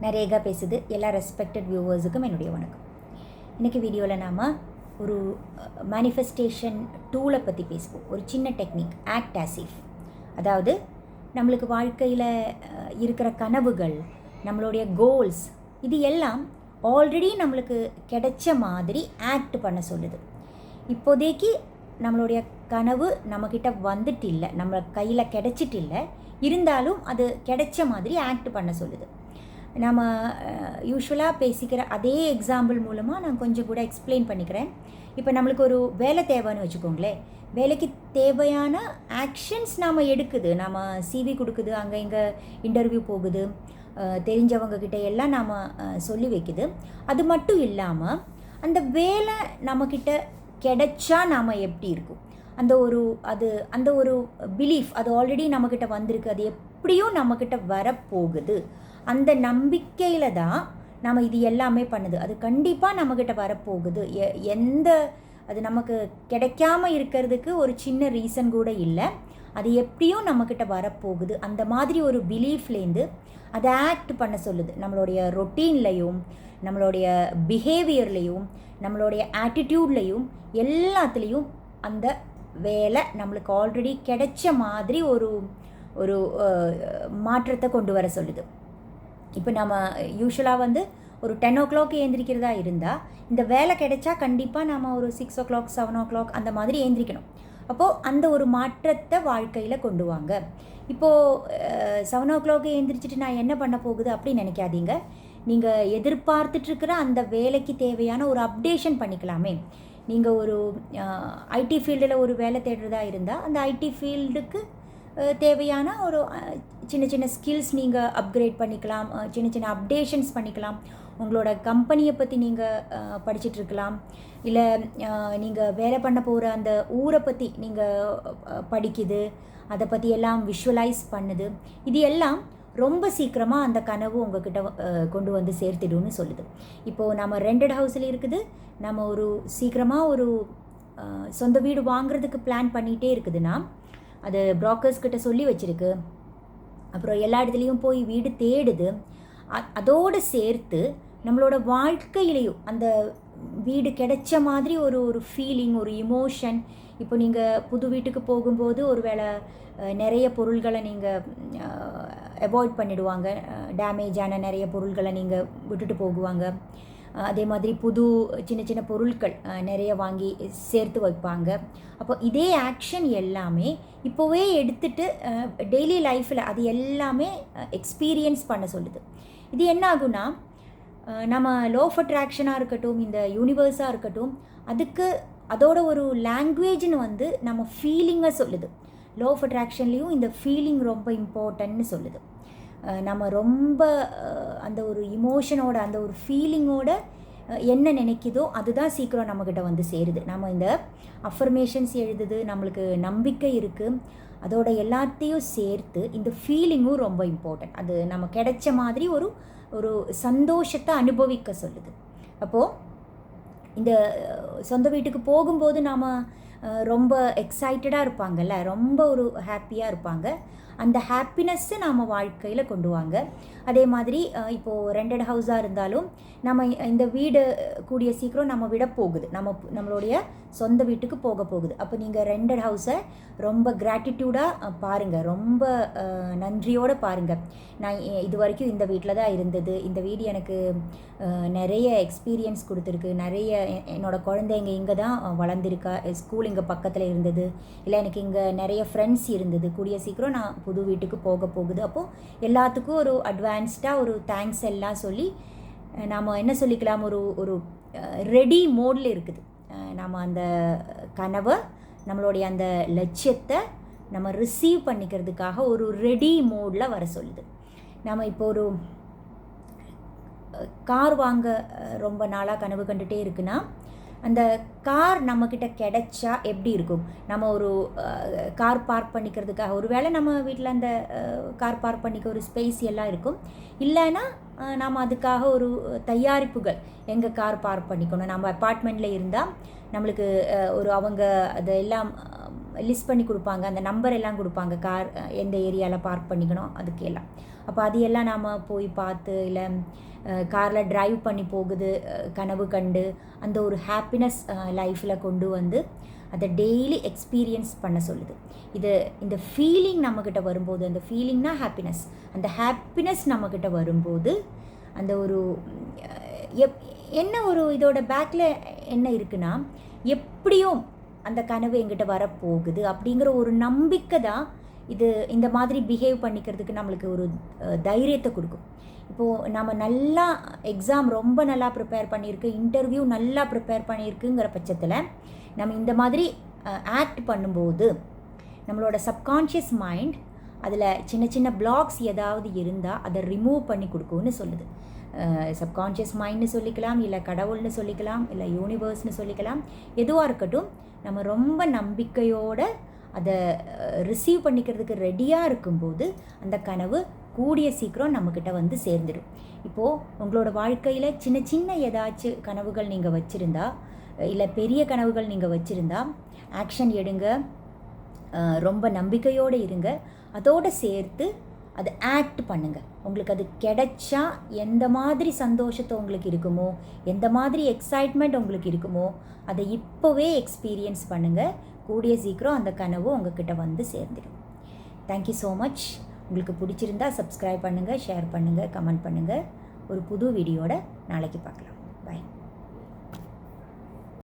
நான் ரேகா பேசுது. எல்லா ரெஸ்பெக்டட் வியூவர்ஸுக்கும் என்னுடைய வணக்கம். இன்றைக்கி வீடியோவில் நாம் ஒரு மேனிஃபெஸ்டேஷன் டூலை பற்றி பேசுவோம். ஒரு சின்ன டெக்னிக், ஆக்ட் ஆஸ் இஃப். அதாவது நம்மளுக்கு வாழ்க்கையில் இருக்கிற கனவுகள், நம்மளுடைய கோல்ஸ், இது எல்லாம் ஆல்ரெடி நம்மளுக்கு கிடைச்ச மாதிரி ஆக்ட் பண்ண சொல்லுது. இப்போதைக்கு நம்மளுடைய கனவு நம்மக்கிட்ட வந்துட்டு இல்லை, நம்ம கையில் கிடைச்சிட்டு இல்லை, இருந்தாலும் அது கிடைச்ச மாதிரி ஆக்ட் பண்ண சொல்லுது. நம்ம யூஸ்வலாக பேசிக்கிற அதே எக்ஸாம்பிள் மூலமாக நான் கொஞ்சம் கூட எக்ஸ்பிளைன் பண்ணிக்கிறேன். இப்போ நம்மளுக்கு ஒரு வேலை தேவைன்னு வச்சுக்கோங்களேன். வேலைக்கு தேவையான ஆக்ஷன்ஸ் நாம் எடுக்குது, நம்ம சிவி கொடுக்குது, அங்கே இங்கே இன்டர்வியூ போகுது, தெரிஞ்சவங்கக்கிட்ட எல்லாம் நாம் சொல்லி வைக்குது. அது மட்டும் இல்லாமல் அந்த வேலை நம்மக்கிட்ட கிடைச்சா நாம் எப்படி இருக்கும், அந்த ஒரு பிலீஃப், அது ஆல்ரெடி நம்மக்கிட்ட வந்திருக்கு, அது எப்படியும் நம்மக்கிட்ட வரப்போகுது, அந்த நம்பிக்கையில் தான் நம்ம இது எல்லாமே பண்ணுது. அது கண்டிப்பாக நம்மக்கிட்ட வரப்போகுது. அது நமக்கு கிடைக்காம இருக்கிறதுக்கு ஒரு சின்ன ரீசன் கூட இல்லை. அது எப்படியும் நம்மக்கிட்ட வரப்போகுது. அந்த மாதிரி ஒரு பிலீஃப்லேருந்து அதை ஆக்ட் பண்ண சொல்லுது. நம்மளுடைய ரொட்டீன்லையும், நம்மளுடைய பிஹேவியர்லேயும், நம்மளுடைய ஆட்டிடியூட்லேயும் எல்லாத்துலேயும் அந்த வேலை நம்மளுக்கு ஆல்ரெடி கிடைச்ச மாதிரி ஒரு மாற்றத்தை கொண்டு வர சொல்லுது. இப்போ நம்ம யூஸ்வலாக ஒரு 10 o'clock ஏந்திரிக்கிறதா இருந்தால், இந்த வேலை கிடைச்சா கண்டிப்பாக நம்ம ஒரு 6 o'clock 7 o'clock அந்த மாதிரி ஏந்திரிக்கணும். அப்போது அந்த ஒரு மாற்றத்தை வாழ்க்கையில் கொண்டு வாங்க. இப்போது 7 o'clock ஏந்திரிச்சிட்டு நான் என்ன பண்ண போகுது அப்படின்னு நினைக்காதீங்க. நீங்கள் எதிர்பார்த்துட்ருக்கிற அந்த வேலைக்கு தேவையான ஒரு அப்டேஷன் பண்ணிக்கலாமே. நீங்கள் ஒரு ஐடி ஃபீல்டில் ஒரு வேலை தேடுறதா இருந்தால், அந்த ஐடி ஃபீல்டுக்கு தேவையான ஒரு சின்ன சின்ன ஸ்கில்ஸ் நீங்கள் அப்கிரேட் பண்ணிக்கலாம், சின்ன சின்ன அப்டேஷன்ஸ் பண்ணிக்கலாம். உங்களோட கம்பெனியை பற்றி நீங்கள் படிச்சுட்ருக்கலாம், இல்லை நீங்கள் வேலை பண்ண போகிற அந்த ஊரை பற்றி நீங்கள் படிக்குது, அதை பற்றி எல்லாம் விஷுவலைஸ் பண்ணுது. இது எல்லாம் ரொம்ப சீக்கிரமாக அந்த கனவு உங்ககிட்ட கொண்டு வந்து சேர்த்துடுன்னு சொல்லுது. இப்போது நம்ம ரெண்டட் ஹவுஸில் இருக்குது, நம்ம சீக்கிரமாக ஒரு சொந்த வீடு வாங்குறதுக்கு பிளான் பண்ணிகிட்டே இருக்குதுன்னா, அது ப்ரோக்கர்ஸ் கிட்ட சொல்லி வச்சுருக்கு, அப்புறம் எல்லா இடத்துலையும் போய் வீடு தேடுது. அதோடு சேர்த்து நம்மளோட வாழ்க்கையிலையும் அந்த வீடு கிடைச்ச மாதிரி ஒரு ஃபீலிங், ஒரு இமோஷன். இப்போ நீங்கள் புது வீட்டுக்கு போகும்போது ஒரு வேளை நிறைய பொருள்களை நீங்கள் அவாய்ட் பண்ணிடுவாங்க, டேமேஜான நிறைய பொருள்களை நீங்கள் விட்டுட்டு போகுவாங்க. அதே மாதிரி புது சின்ன சின்ன பொருட்கள் நிறைய வாங்கி சேர்த்து வைப்பாங்க. அப்போ இதே ஆக்ஷன் எல்லாமே இப்போவே எடுத்துகிட்டு டெய்லி லைஃப்பில் அது எல்லாமே எக்ஸ்பீரியன்ஸ் பண்ண சொல்லுது. இது என்ன ஆகுனா, நம்ம லோ ஆஃப் அட்ராக்ஷனாக இருக்கட்டும், இந்த யூனிவர்ஸாக இருக்கட்டும், அதோட ஒரு லாங்குவேஜ்னு நம்ம ஃபீலிங்கை சொல்லுது. லோ ஆஃப் அட்ராக்ஷன்லேயும் இந்த ஃபீலிங் ரொம்ப இம்பார்ட்டன்ட்னு சொல்லுது. நம்ம ரொம்ப அந்த ஒரு இமோஷனோட, அந்த ஒரு ஃபீலிங்கோட என்ன நினைக்குதோ அதுதான் சீக்கிரம் நம்மக்கிட்ட சேருது. நம்ம இந்த அஃபர்மேஷன்ஸ் எழுதுது, நம்மளுக்கு நம்பிக்கை இருக்குது, அதோட எல்லாத்தையும் சேர்த்து இந்த ஃபீலிங்கும் ரொம்ப இம்பார்ட்டன்ட். அது நம்ம கிடைச்ச மாதிரி ஒரு சந்தோஷத்தை அனுபவிக்க சொல்லுது. அப்போது இந்த சொந்த வீட்டுக்கு போகும்போது நாம் ரொம்ப எக்ஸைட்டடாக இருப்பாங்கல்ல, ரொம்ப ஒரு ஹாப்பியாக இருப்பாங்க. அந்த ஹாப்பினஸ்ஸை நாம் வாழ்க்கையில் கொண்டு வாங்க. அதே மாதிரி இப்போது ரெண்டட் ஹவுஸாக இருந்தாலும் நம்ம இந்த வீடு கூடிய சீக்கிரம் நம்ம விட போகுது, நம்மளுடைய சொந்த வீட்டுக்கு போக போகுது. அப்போ நீங்கள் ரெண்டட் ஹவுஸை ரொம்ப கிராட்டிடியூடாக பாருங்கள், ரொம்ப நன்றியோடு பாருங்கள். நான் இது வரைக்கும் இந்த வீட்டில் தான் இருந்தது, இந்த வீடு எனக்கு நிறைய எக்ஸ்பீரியன்ஸ் கொடுத்துருக்கு, நிறைய என்னோடய குழந்தைங்க இங்கே தான் வளர்ந்துருக்கா, ஸ்கூல் இங்கே பக்கத்தில் இருந்தது, இல்லை எனக்கு இங்கே நிறைய ஃப்ரெண்ட்ஸ் இருந்தது, கூடிய சீக்கிரம் நான் புது வீட்டுக்கு போக போகுது. அப்போது எல்லாத்துக்கும் ஒரு அட்வான்ஸ்டாக ஒரு தேங்க்ஸ் எல்லாம் சொல்லி நாம் என்ன சொல்லிக்கலாம், ஒரு ரெடி மோடில் இருக்குது. நம்ம அந்த கனவை, நம்மளுடைய அந்த லட்சியத்தை நம்ம ரிசீவ் பண்ணிக்கிறதுக்காக ஒரு ரெடி மோடில் வர சொல்லுது. நம்ம இப்போ ஒரு கார் வாங்க ரொம்ப நாளாக கனவு கண்டுகிட்டே இருக்குன்னா, அந்த கார் நம்மக்கிட்ட கிடைச்சா எப்படி இருக்கும்? நம்ம ஒரு கார் பார்க் பண்ணிக்கிறதுக்காக, ஒரு வேளை நம்ம வீட்டில் அந்த கார் பார்க் பண்ணிக்க ஒரு ஸ்பேஸ் எல்லாம் இருக்கும், இல்லைன்னா நாம் அதுக்காக ஒரு தயாரிப்புகள், எங்கே கார் பார்க் பண்ணிக்கணும். நம்ம அப்பார்ட்மெண்ட்டில் இருந்தால் நம்மளுக்கு அவங்க அதெல்லாம் லிஸ்ட் பண்ணி கொடுப்பாங்க, அந்த நம்பர் எல்லாம் கொடுப்பாங்க, கார் எந்த ஏரியாவில் பார்க் பண்ணிக்கணும் அதுக்கு எல்லாம். அப்போ அது எல்லாம் நாம் போய் பார்த்து இல்லை காரில் ட்ரைவ் பண்ணி போகுது கனவு கண்டு அந்த ஒரு ஹாப்பினஸ் லைஃப்பில் கொண்டு வந்து அதை டெய்லி எக்ஸ்பீரியன்ஸ் பண்ண சொல்லுது. இந்த ஃபீலிங் நம்மக்கிட்ட வரும்போது, அந்த ஃபீலிங்னா ஹாப்பினஸ், அந்த ஹாப்பினஸ் நம்மக்கிட்ட வரும்போது அந்த ஒரு என்ன ஒரு இதோட பேக்கில் என்ன இருக்குன்னா, எப்படியும் அந்த கனவு எங்கிட்ட வரப்போகுது அப்படிங்கிற ஒரு நம்பிக்கை தான் இந்த மாதிரி பிஹேவ் பண்ணிக்கிறதுக்கு நம்மளுக்கு ஒரு தைரியத்தை கொடுக்கும். இப்போது நம்ம நல்லா எக்ஸாம் ரொம்ப நல்லா ப்ரிப்பேர் பண்ணியிருக்கு, இன்டர்வியூ நல்லா ப்ரிப்பேர் பண்ணியிருக்குங்கிற பட்சத்தில் நம்ம இந்த மாதிரி ஆக்ட் பண்ணும்போது நம்மளோட சப்கான்ஷியஸ் மைண்ட் அதில் சின்ன சின்ன பிளாக்ஸ் ஏதாவது இருந்தால் அதை ரிமூவ் பண்ணி கொடுக்கும்னு சொல்லுது. சப்கான்ஷியஸ் மைண்ட்னு சொல்லிக்கலாம், இல்லை கடவுள்னு சொல்லிக்கலாம், இல்லை யூனிவர்ஸ்னு சொல்லிக்கலாம், எதுவாக இருக்கட்டும். நம்ம ரொம்ப நம்பிக்கையோடு அதை ரிசீவ் பண்ணிக்கிறதுக்கு ரெடியாக இருக்கும்போது அந்த கனவு கூடிய சீக்கிரம் நம்மக்கிட்ட வந்து சேர்ந்துடும். இப்போது உங்களோட வாழ்க்கையில் சின்ன சின்ன ஏதாச்சும் கனவுகள் நீங்கள் வச்சுருந்தா, இல்லை பெரிய கனவுகள் நீங்கள் வச்சுருந்தா ஆக்ஷன் எடுங்க, ரொம்ப நம்பிக்கையோடு இருங்க, அதோடு சேர்த்து அதை ஆக்ட் பண்ணுங்கள். உங்களுக்கு அது கிடைச்சா எந்த மாதிரி சந்தோஷத்தை உங்களுக்கு இருக்குமோ, எந்த மாதிரி எக்ஸைட்மெண்ட் உங்களுக்கு இருக்குமோ அதை இப்போவே எக்ஸ்பீரியன்ஸ் பண்ணுங்கள். கூடிய சீக்கிரம் அந்த கனவு உங்ககிட்ட வந்து சேர்ந்துடும். Thank you so much. உங்களுக்கு பிடிச்சிருந்தா சப்ஸ்கிரைப் பண்ணுங்கள், ஷேர் பண்ணுங்கள், கமெண்ட் பண்ணுங்கள். ஒரு புது வீடியோட நாளைக்கு பார்க்கலாம்.